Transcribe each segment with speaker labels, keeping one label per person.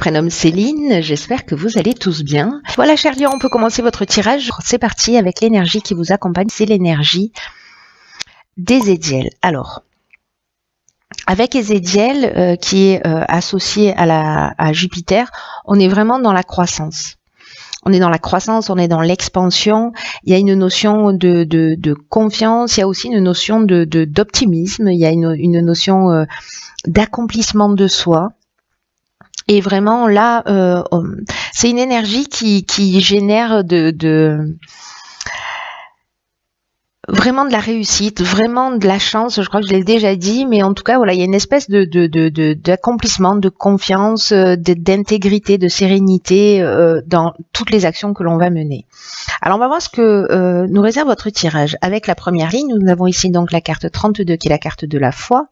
Speaker 1: prénomme Céline, j'espère que vous allez tous bien. Voilà, chers lions, on peut commencer votre tirage. C'est parti avec l'énergie qui vous accompagne, c'est l'énergie d'Ézéchiel. Alors, avec Ézéchiel qui est associé à Jupiter, on est vraiment dans la croissance. On est dans la croissance, on est dans l'expansion. Il y a une notion de confiance, il y a aussi une notion d'optimisme, il y a une notion d'accomplissement de soi. Et vraiment là, c'est une énergie qui génère vraiment de la réussite, vraiment de la chance. Je crois que je l'ai déjà dit, mais en tout cas, voilà, il y a une espèce d'accomplissement, de confiance, d'intégrité, de sérénité dans toutes les actions que l'on va mener. Alors, on va voir ce que nous réserve votre tirage. Avec la première ligne, nous avons ici donc la carte 32 qui est la carte de la foi,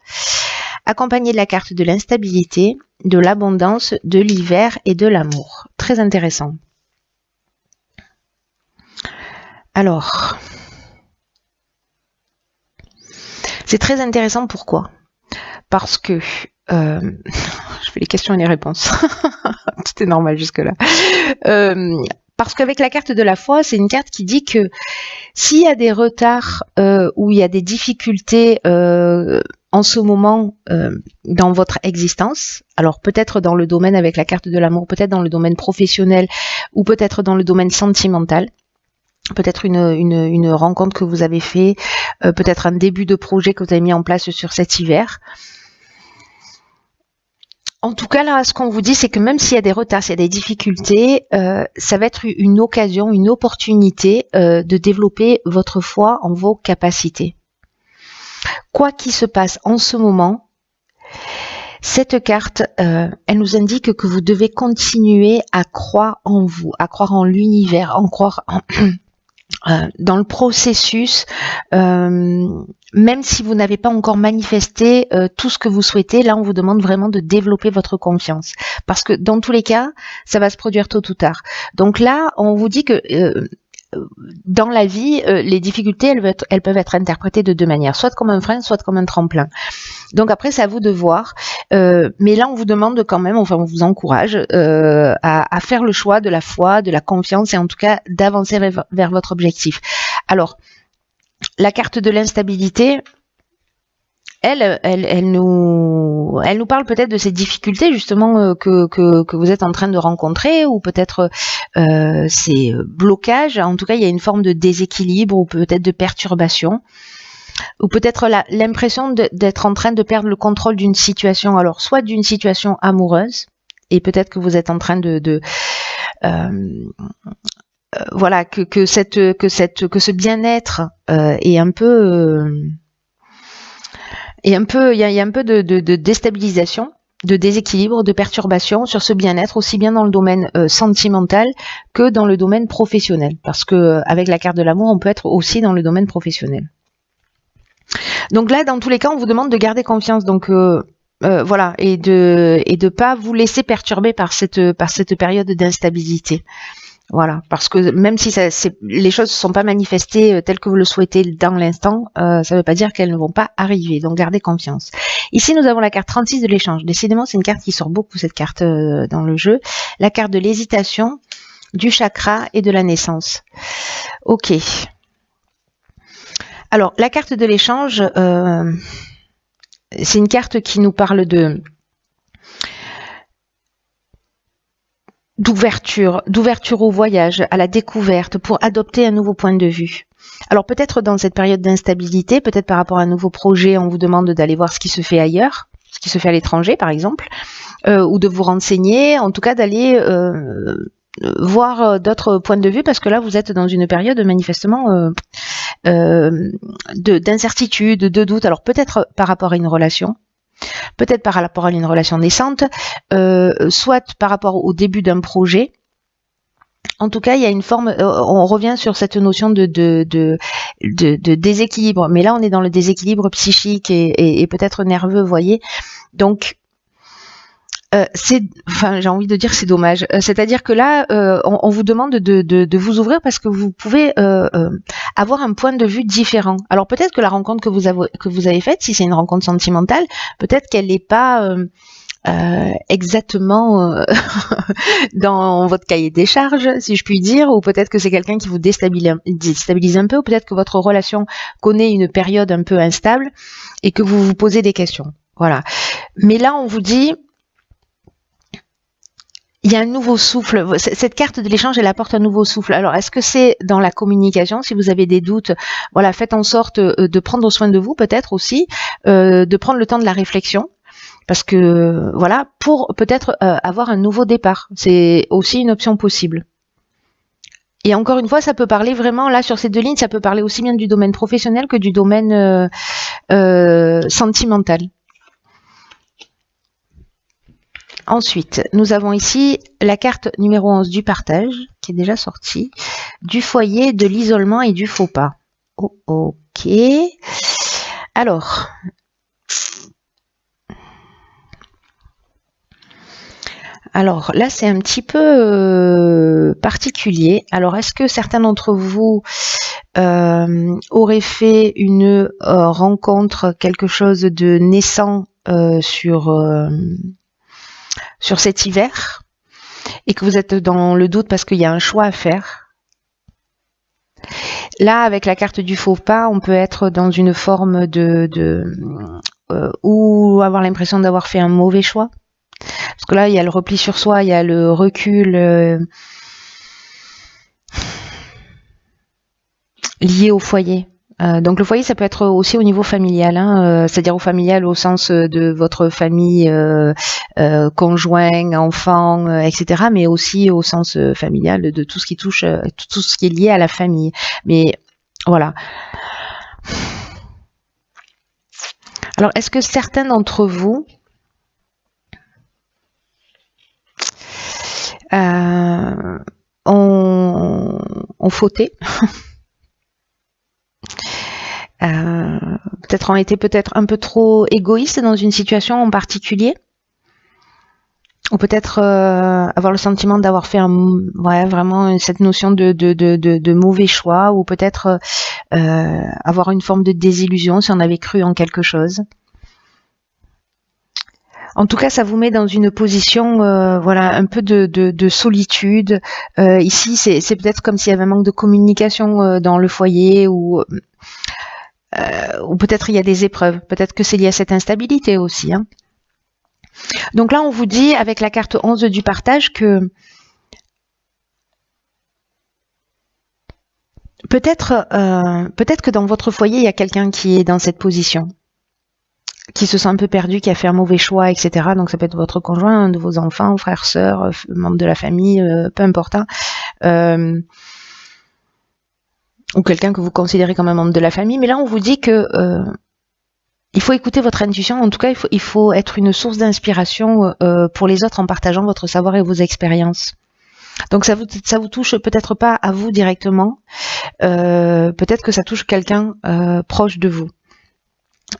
Speaker 1: accompagnée de la carte de l'instabilité, de l'abondance, de l'hiver et de l'amour. Très intéressant. Alors, c'est très intéressant, pourquoi? Parce que, je fais les questions et les réponses, tout est normal jusque-là. Parce qu'avec la carte de la foi, c'est une carte qui dit que s'il y a des retards ou il y a des difficultés en ce moment dans votre existence, alors peut-être dans le domaine avec la carte de l'amour, peut-être dans le domaine professionnel ou peut-être dans le domaine sentimental, peut-être une rencontre que vous avez fait, peut-être un début de projet que vous avez mis en place sur cet hiver. En tout cas, là, ce qu'on vous dit, c'est que même s'il y a des retards, s'il y a des difficultés, ça va être une occasion, une opportunité de développer votre foi en vos capacités. Quoi qu'il se passe en ce moment, cette carte, elle nous indique que vous devez continuer à croire en vous, à croire en l'univers, à croire dans le processus, même si vous n'avez pas encore manifesté tout ce que vous souhaitez, là on vous demande vraiment de développer votre confiance. Parce que dans tous les cas, ça va se produire tôt ou tard. Donc là, on vous dit que dans la vie, les difficultés, elles peuvent être interprétées de deux manières, soit comme un frein, soit comme un tremplin. Donc après, c'est à vous de voir. Mais là, on vous demande quand même, enfin, on vous encourage à faire le choix de la foi, de la confiance et en tout cas d'avancer vers votre objectif. Alors, la carte de l'instabilité, elle nous parle peut-être de ces difficultés justement que vous êtes en train de rencontrer, ou peut-être ces blocages. En tout cas, il y a une forme de déséquilibre ou peut-être de perturbation, ou peut-être l'impression d'être en train de perdre le contrôle d'une situation. Alors, soit d'une situation amoureuse, et peut-être que vous êtes en train voilà, que ce bien-être est un peu il y a un peu de déstabilisation, de déséquilibre, de perturbation sur ce bien-être, aussi bien dans le domaine sentimental que dans le domaine professionnel. Parce que avec la carte de l'amour, on peut être aussi dans le domaine professionnel. Donc là, dans tous les cas, on vous demande de garder confiance. Donc voilà, et de pas vous laisser perturber par cette période d'instabilité. Voilà, parce que même si les choses ne sont pas manifestées telles que vous le souhaitez dans l'instant, ça ne veut pas dire qu'elles ne vont pas arriver, donc gardez confiance. Ici, nous avons la carte 36 de l'échange. Décidément, c'est une carte qui sort beaucoup, cette carte dans le jeu. La carte de l'hésitation, du chakra et de la naissance. Ok. Alors, la carte de l'échange, c'est une carte qui nous parle d'ouverture au voyage, à la découverte, pour adopter un nouveau point de vue. Alors peut-être dans cette période d'instabilité, peut-être par rapport à un nouveau projet, on vous demande d'aller voir ce qui se fait ailleurs, ce qui se fait à l'étranger par exemple, ou de vous renseigner, en tout cas d'aller voir d'autres points de vue, parce que là vous êtes dans une période manifestement d'incertitude, de doute. Alors peut-être par rapport à une relation, peut-être par rapport à une relation naissante, soit par rapport au début d'un projet. En tout cas, il y a une forme, on revient sur cette notion de déséquilibre, mais là on est dans le déséquilibre psychique et peut-être nerveux, vous voyez. Donc j'ai envie de dire que c'est dommage. C'est-à-dire que là, on vous demande de vous ouvrir parce que vous pouvez avoir un point de vue différent. Alors peut-être que la rencontre que vous avez faite, si c'est une rencontre sentimentale, peut-être qu'elle n'est pas exactement dans votre cahier des charges, si je puis dire, ou peut-être que c'est quelqu'un qui vous déstabilise un peu, ou peut-être que votre relation connaît une période un peu instable et que vous vous posez des questions. Voilà. Mais là, on vous dit, il y a un nouveau souffle. Cette carte de l'échange, elle apporte un nouveau souffle. Alors, est-ce que c'est dans la communication? Si vous avez des doutes, voilà, faites en sorte de prendre soin de vous, peut-être aussi, de prendre le temps de la réflexion. Parce que, voilà, pour peut-être avoir un nouveau départ. C'est aussi une option possible. Et encore une fois, ça peut parler vraiment, là, sur ces deux lignes, ça peut parler aussi bien du domaine professionnel que du domaine sentimental. Ensuite, nous avons ici la carte numéro 11 du partage, qui est déjà sortie, du foyer, de l'isolement et du faux pas. Oh, ok. Alors... Alors là, c'est un petit peu particulier. Alors, est-ce que certains d'entre vous auraient fait une rencontre, quelque chose de naissant sur cet hiver et que vous êtes dans le doute parce qu'il y a un choix à faire? Là, avec la carte du faux pas, on peut être dans une forme ou avoir l'impression d'avoir fait un mauvais choix. Parce que là, il y a le repli sur soi, il y a le recul lié au foyer. Donc le foyer, ça peut être aussi au niveau familial, hein, c'est-à-dire au familial au sens de votre famille, conjoint, enfant, etc., mais aussi au sens familial de tout ce qui touche, tout ce qui est lié à la famille. Mais voilà. Alors, est-ce que certains d'entre vous ont fauté, peut-être ont été un peu trop égoïstes dans une situation en particulier, ou peut-être avoir le sentiment d'avoir fait vraiment cette notion de mauvais choix, ou peut-être avoir une forme de désillusion si on avait cru en quelque chose. En tout cas, ça vous met dans une position, voilà, un peu de solitude. Ici, c'est peut-être comme s'il y avait un manque de communication dans le foyer, ou peut-être il y a des épreuves. Peut-être que c'est lié à cette instabilité aussi. Hein. Donc là, on vous dit, avec la carte 11 du partage, que peut-être que dans votre foyer, il y a quelqu'un qui est dans cette position, qui se sent un peu perdu, qui a fait un mauvais choix, etc. Donc ça peut être votre conjoint, un de vos enfants, frères, sœurs, membres de la famille, peu importe. Hein. Ou quelqu'un que vous considérez comme un membre de la famille. Mais là, on vous dit que il faut écouter votre intuition. En tout cas, il faut être une source d'inspiration pour les autres en partageant votre savoir et vos expériences. Donc ça vous touche peut-être pas à vous directement. Peut-être que ça touche quelqu'un proche de vous.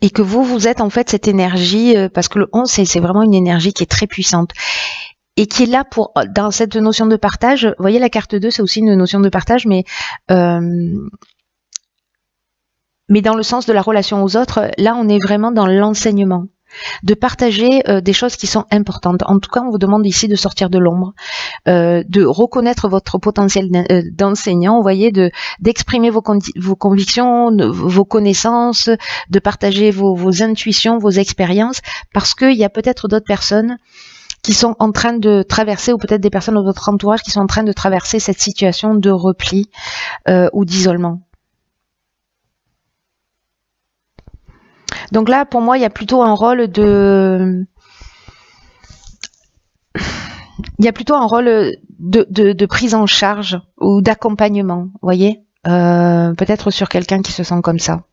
Speaker 1: Et que vous êtes en fait cette énergie, parce que le 11, c'est vraiment une énergie qui est très puissante. Et qui est là dans cette notion de partage. Vous voyez, la carte 2, c'est aussi une notion de partage, mais dans le sens de la relation aux autres, là, on est vraiment dans l'enseignement. De partager des choses qui sont importantes. En tout cas, on vous demande ici de sortir de l'ombre, de reconnaître votre potentiel d'enseignant, vous voyez, d'exprimer vos convictions, vos connaissances, de partager vos intuitions, vos expériences, parce qu'il y a peut-être d'autres personnes qui sont en train de traverser, ou peut-être des personnes de votre entourage qui sont en train de traverser cette situation de repli ou d'isolement. Donc là, pour moi, il y a plutôt un rôle de prise en charge ou d'accompagnement, vous voyez, peut-être sur quelqu'un qui se sent comme ça,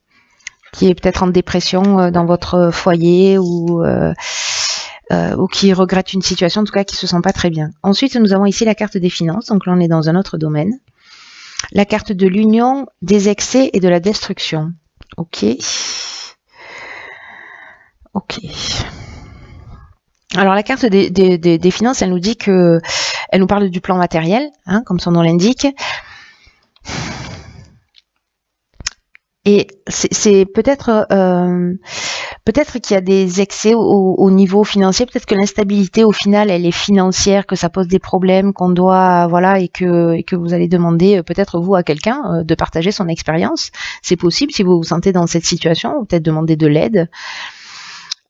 Speaker 1: qui est peut-être en dépression dans votre foyer, ou qui regrette une situation, en tout cas qui se sent pas très bien. Ensuite, nous avons ici la carte des finances, donc là on est dans un autre domaine. La carte de l'union, des excès et de la destruction. Ok. Ok. Alors la carte des finances, elle nous dit que, elle nous parle du plan matériel, hein, comme son nom l'indique. Et c'est peut-être Peut-être qu'il y a des excès au niveau financier, peut-être que l'instabilité au final elle est financière, que ça pose des problèmes, qu'on doit voilà et que vous allez demander peut-être vous à quelqu'un de partager son expérience. C'est possible si vous vous sentez dans cette situation, ou peut-être demander de l'aide.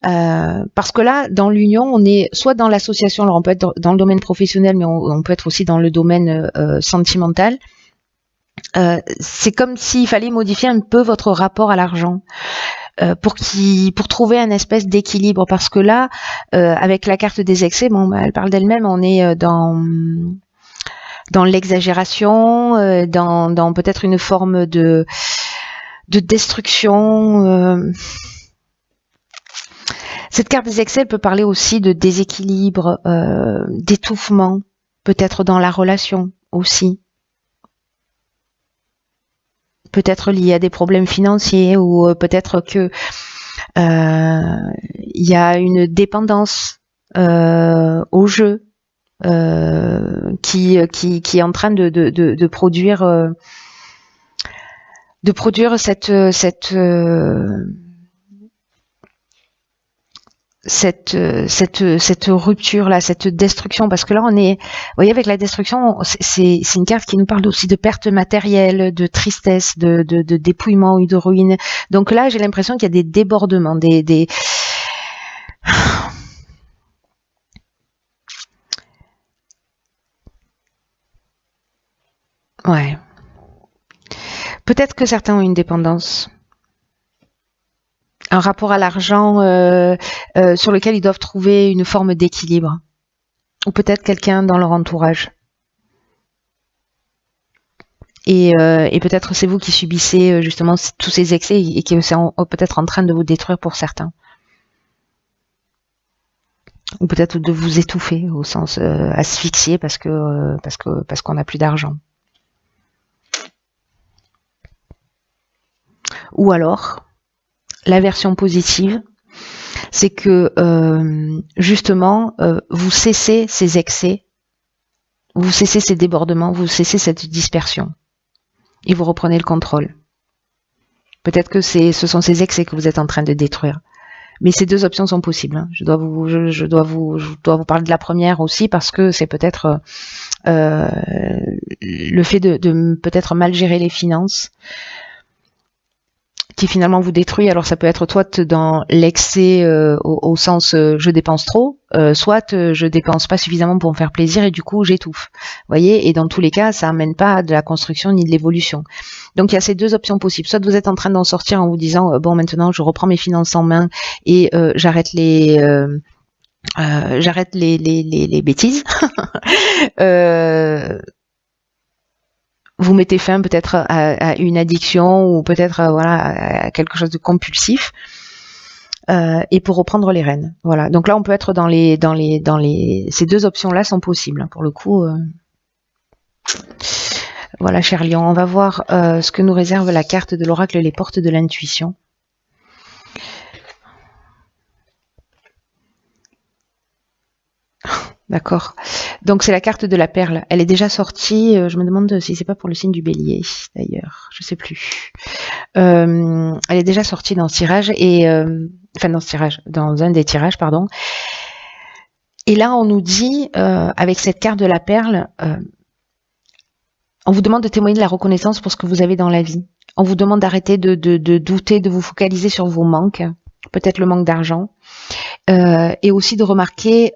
Speaker 1: Parce que là, dans l'union, on est soit dans l'association, alors on peut être dans le domaine professionnel, mais on peut être aussi dans le domaine sentimental. C'est comme s'il fallait modifier un peu votre rapport à l'argent pour trouver un espèce d'équilibre, parce que là, avec la carte des excès, bon, elle parle d'elle-même, on est dans l'exagération, dans peut-être une forme de destruction. Cette carte des excès, elle peut parler aussi de déséquilibre, d'étouffement, peut-être dans la relation aussi. Peut-être lié à des problèmes financiers, ou peut-être que il y a une dépendance au jeu qui est en train de produire cette rupture là, cette destruction, parce que là on est, vous voyez, avec la destruction, c'est une carte qui nous parle aussi de perte matérielle, de tristesse, de dépouillement ou de ruine. Donc là j'ai l'impression qu'il y a des débordements, ouais. Peut-être que certains ont une dépendance, un rapport à l'argent sur lequel ils doivent trouver une forme d'équilibre, ou peut-être quelqu'un dans leur entourage. Et peut-être c'est vous qui subissez justement tous ces excès, et que c'est peut-être en train de vous détruire pour certains, ou peut-être de vous étouffer au sens asphyxier parce qu'on n'a plus d'argent. Ou alors la version positive, c'est que justement vous cessez ces excès, vous cessez ces débordements, vous cessez cette dispersion et vous reprenez le contrôle. Peut-être que ce sont ces excès que vous êtes en train de détruire. Mais ces deux options sont possibles. Hein. Je dois vous parler de la première aussi, parce que c'est peut-être le fait de peut-être mal gérer les finances qui finalement vous détruit. Alors ça peut être soit dans l'excès au sens je dépense trop, soit je dépense pas suffisamment pour me faire plaisir et du coup j'étouffe. Vous voyez, et dans tous les cas ça amène pas de la construction ni de l'évolution. Donc il y a ces deux options possibles. Soit vous êtes en train d'en sortir en vous disant bon, maintenant je reprends mes finances en main et j'arrête les bêtises. Vous mettez fin peut-être à une addiction, ou peut-être voilà, à quelque chose de compulsif, et pour reprendre les rênes. Voilà. Donc là, on peut être dans ces deux options-là sont possibles. Pour le coup, voilà, cher Lion, on va voir ce que nous réserve la carte de l'oracle, les portes de l'intuition. D'accord. Donc c'est la carte de la perle. Elle est déjà sortie. Je me demande si c'est pas pour le signe du Bélier, d'ailleurs. Je sais plus. Elle est déjà sortie dans ce tirage dans un des tirages, pardon. Et là, on nous dit avec cette carte de la perle, on vous demande de témoigner de la reconnaissance pour ce que vous avez dans la vie. On vous demande d'arrêter de douter, de vous focaliser sur vos manques, peut-être le manque d'argent, et aussi de remarquer.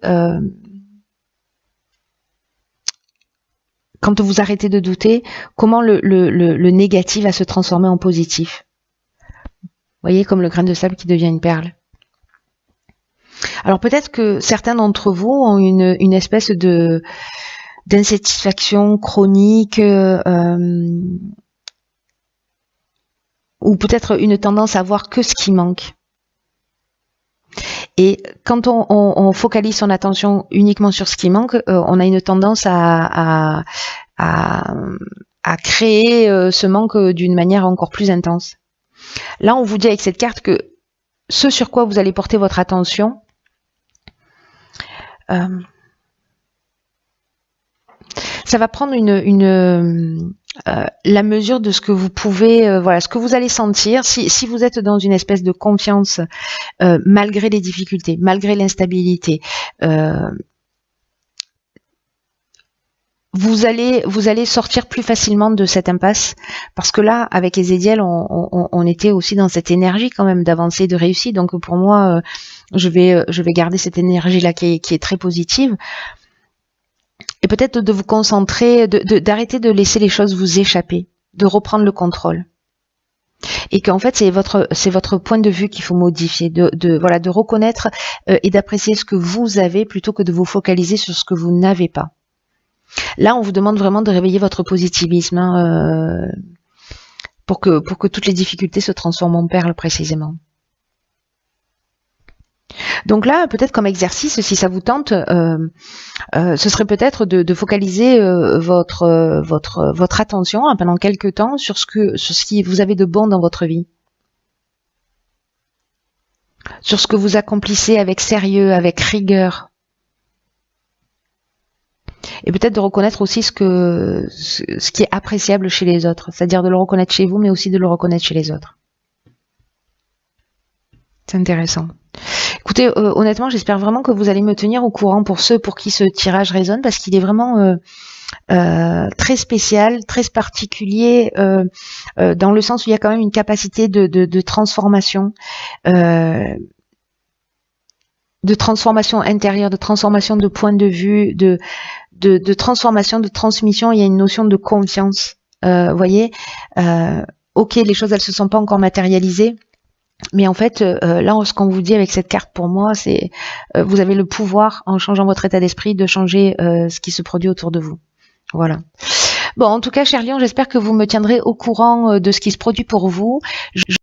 Speaker 1: Quand vous arrêtez de douter, comment le négatif va se transformer en positif. Vous voyez, comme le grain de sable qui devient une perle. Alors peut-être que certains d'entre vous ont une espèce d'insatisfaction chronique, ou peut-être une tendance à voir que ce qui manque. Et quand on focalise son attention uniquement sur ce qui manque, on a une tendance à créer ce manque d'une manière encore plus intense. Là, on vous dit avec cette carte que ce sur quoi vous allez porter votre attention, ça va prendre une la mesure de ce que vous pouvez, voilà, ce que vous allez sentir. Si vous êtes dans une espèce de confiance, malgré les difficultés, malgré l'instabilité, vous allez sortir plus facilement de cette impasse, parce que là, avec Ezekiel, on était aussi dans cette énergie quand même d'avancer, de réussir. Donc pour moi, je vais garder cette énergie là qui est très positive. Et peut-être de vous concentrer, d'arrêter de laisser les choses vous échapper, de reprendre le contrôle. Et qu'en fait, c'est votre point de vue qu'il faut modifier, de reconnaître et d'apprécier ce que vous avez plutôt que de vous focaliser sur ce que vous n'avez pas. Là, on vous demande vraiment de réveiller votre positivisme, hein, pour que toutes les difficultés se transforment en perles précisément. Donc là, peut-être comme exercice, si ça vous tente, ce serait peut-être de focaliser votre attention, hein, pendant quelques temps sur ce qui vous avez de bon dans votre vie, sur ce que vous accomplissez avec sérieux, avec rigueur, et peut-être de reconnaître aussi ce qui est appréciable chez les autres, c'est-à-dire de le reconnaître chez vous, mais aussi de le reconnaître chez les autres. C'est intéressant. Écoutez, honnêtement, j'espère vraiment que vous allez me tenir au courant pour ceux pour qui ce tirage résonne, parce qu'il est vraiment très spécial, très particulier, dans le sens où il y a quand même une capacité de transformation, de transformation intérieure, de transformation de point de vue, de transformation, de transmission. Il y a une notion de confiance. Voyez, ok, les choses elles se sont pas encore matérialisées. Mais en fait, là, ce qu'on vous dit avec cette carte, pour moi, c'est vous avez le pouvoir, en changeant votre état d'esprit, de changer ce qui se produit autour de vous. Voilà. Bon, en tout cas, cher Lion, j'espère que vous me tiendrez au courant de ce qui se produit pour vous.